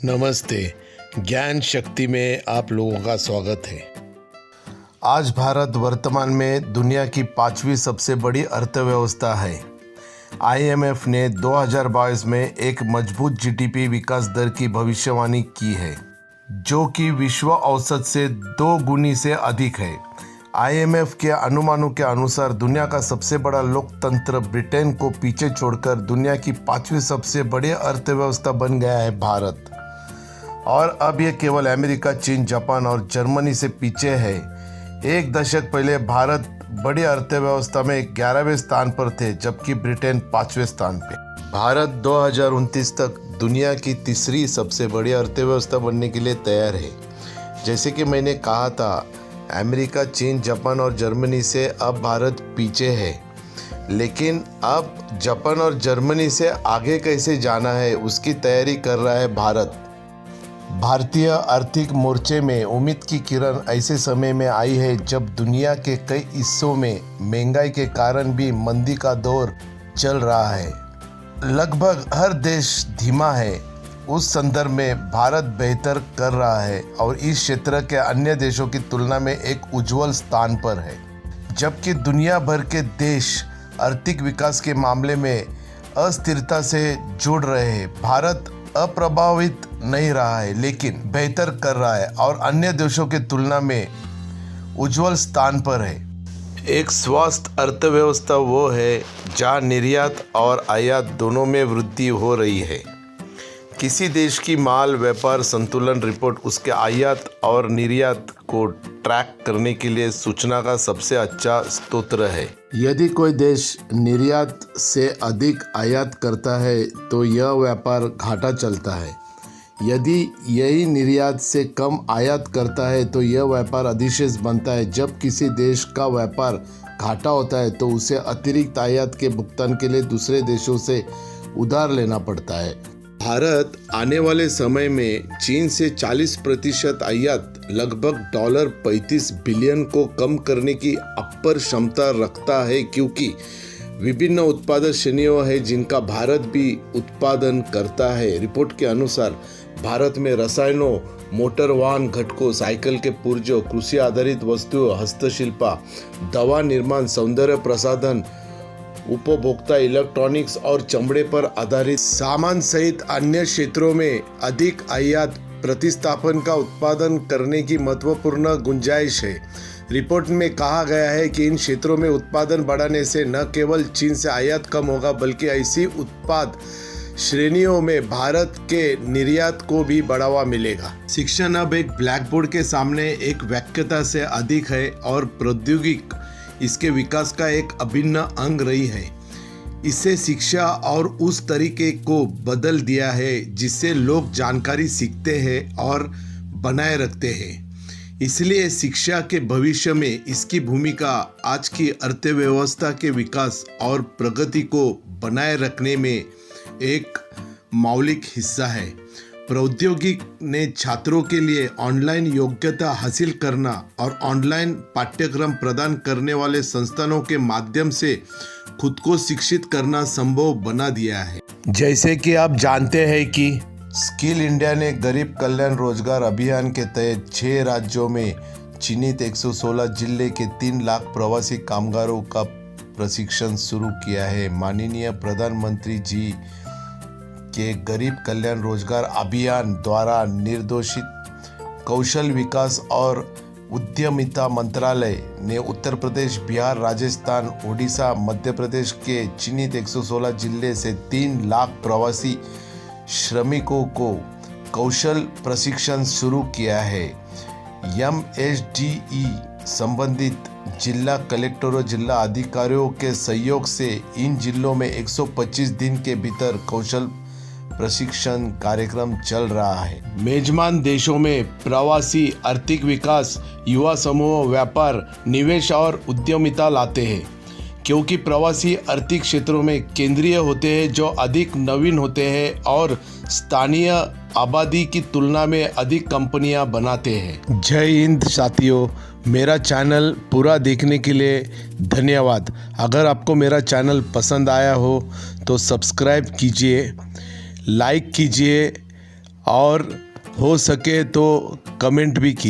नमस्ते। ज्ञान शक्ति में आप लोगों का स्वागत है। आज भारत वर्तमान में दुनिया की 5वीं सबसे बड़ी अर्थव्यवस्था है। IMF ने 2022 में एक मजबूत GDP विकास दर की भविष्यवाणी की है, जो कि विश्व औसत से 2 गुनी से अधिक है। IMF के अनुमानों के अनुसार दुनिया का सबसे बड़ा लोकतंत्र ब्रिटेन को पीछे छोड़कर दुनिया की 5वीं सबसे बड़ी अर्थव्यवस्था बन गया है भारत। और अब यह केवल अमेरिका, चीन, जापान और जर्मनी से पीछे है। एक दशक पहले भारत बड़ी अर्थव्यवस्था में 11वें स्थान पर थे, जबकि ब्रिटेन 5वें स्थान पे। भारत 2029 तक दुनिया की तीसरी सबसे बड़ी अर्थव्यवस्था बनने के लिए तैयार है। जैसे कि मैंने कहा था, अमेरिका, चीन, जापान और जर्मनी से अब भारत पीछे है, लेकिन अब जापान और जर्मनी से आगे कैसे जाना है उसकी तैयारी कर रहा है भारत। भारतीय आर्थिक मोर्चे में उम्मीद की किरण ऐसे समय में आई है जब दुनिया के कई हिस्सों में महंगाई के कारण भी मंदी का दौर चल रहा है। लगभग हर देश धीमा है। उस संदर्भ में भारत बेहतर कर रहा है और इस क्षेत्र के अन्य देशों की तुलना में एक उज्जवल स्थान पर है। जबकि दुनिया भर के देश आर्थिक विकास के मामले में अस्थिरता से जुड़ रहे हैं, भारत अप्रभावित नहीं रहा है, लेकिन बेहतर कर रहा है और अन्य देशों की तुलना में उज्जवल स्थान पर है। एक स्वस्थ अर्थव्यवस्था वो है जहां निर्यात और आयात दोनों में वृद्धि हो रही है। किसी देश की माल व्यापार संतुलन रिपोर्ट उसके आयात और निर्यात को ट्रैक करने के लिए सूचना का सबसे अच्छा स्रोत है। यदि कोई देश निर्यात से अधिक आयात करता है तो यह व्यापार घाटा चलता है। यदि यही निर्यात से कम आयात करता है तो यह व्यापार अधिशेष बनता है। जब किसी देश का व्यापार घाटा होता है तो उसे अतिरिक्त आयात के भुगतान के लिए दूसरे देशों से उधार लेना पड़ता है। भारत आने वाले समय में चीन से 40% आयात लगभग $35 बिलियन को कम करने की अपर क्षमता रखता है, क्योंकि विभिन्न उत्पादक श्रेणियों है जिनका भारत भी उत्पादन करता है। रिपोर्ट के अनुसार भारत में रसायनों, मोटर वाहन घटकों, साइकिल के पुर्जों, कृषि आधारित वस्तुओं, हस्तशिल्प, दवा निर्माण, सौंदर्य प्रसाधन, उपभोक्ता इलेक्ट्रॉनिक्स और चमड़े पर आधारित सामान सहित अन्य क्षेत्रों में अधिक आयात प्रतिस्थापन का उत्पादन करने की महत्वपूर्ण गुंजाइश है। रिपोर्ट में कहा गया है कि इन क्षेत्रों में उत्पादन बढ़ाने से न केवल चीन से आयात कम होगा, बल्कि ऐसी उत्पाद श्रेणियों में भारत के निर्यात को भी बढ़ावा मिलेगा। शिक्षण अब एक ब्लैकबोर्ड के सामने एक वाक्यता से अधिक है और प्रौद्योगिकी इसके विकास का एक अभिन्न अंग रही है। इससे शिक्षा और उस तरीके को बदल दिया है जिससे लोग जानकारी सीखते हैं और बनाए रखते हैं। इसलिए शिक्षा के भविष्य में इसकी भूमिका आज की अर्थव्यवस्था के विकास और प्रगति को बनाए रखने में एक मौलिक हिस्सा है। प्रौद्योगिकी ने छात्रों के लिए ऑनलाइन योग्यता हासिल करना और ऑनलाइन पाठ्यक्रम प्रदान करने वाले संस्थानों के माध्यम से खुद को शिक्षित करना संभव बना दिया है। जैसे कि आप जानते हैं कि स्किल इंडिया ने गरीब कल्याण रोजगार अभियान के तहत 6 राज्यों में चिन्हित 116 जिले के 3 लाख प्रवासी कामगारों का प्रशिक्षण शुरू किया है। माननीय प्रधानमंत्री जी के गरीब कल्याण रोजगार अभियान द्वारा निर्देशित कौशल विकास और उद्यमिता मंत्रालय ने उत्तर प्रदेश, बिहार, राजस्थान, ओडिशा, मध्य प्रदेश के चिन्हित 116 जिले से 3 लाख प्रवासी श्रमिकों को कौशल प्रशिक्षण शुरू किया है। MSDE संबंधित जिला कलेक्टरों, जिला अधिकारियों के सहयोग से इन जिलों में 125 दिन के भीतर कौशल प्रशिक्षण कार्यक्रम चल रहा है। मेजबान देशों में प्रवासी आर्थिक विकास, युवा समूह, व्यापार, निवेश और उद्यमिता लाते हैं, क्योंकि प्रवासी आर्थिक क्षेत्रों में केंद्रीय होते हैं जो अधिक नवीन होते हैं और स्थानीय आबादी की तुलना में अधिक कंपनियां बनाते हैं। जय हिंद साथियों, मेरा चैनल पूरा देखने के लिए धन्यवाद। अगर आपको मेरा चैनल पसंद आया हो तो सब्सक्राइब कीजिए, लाइक कीजिए और हो सके तो कमेंट भी कीजिए।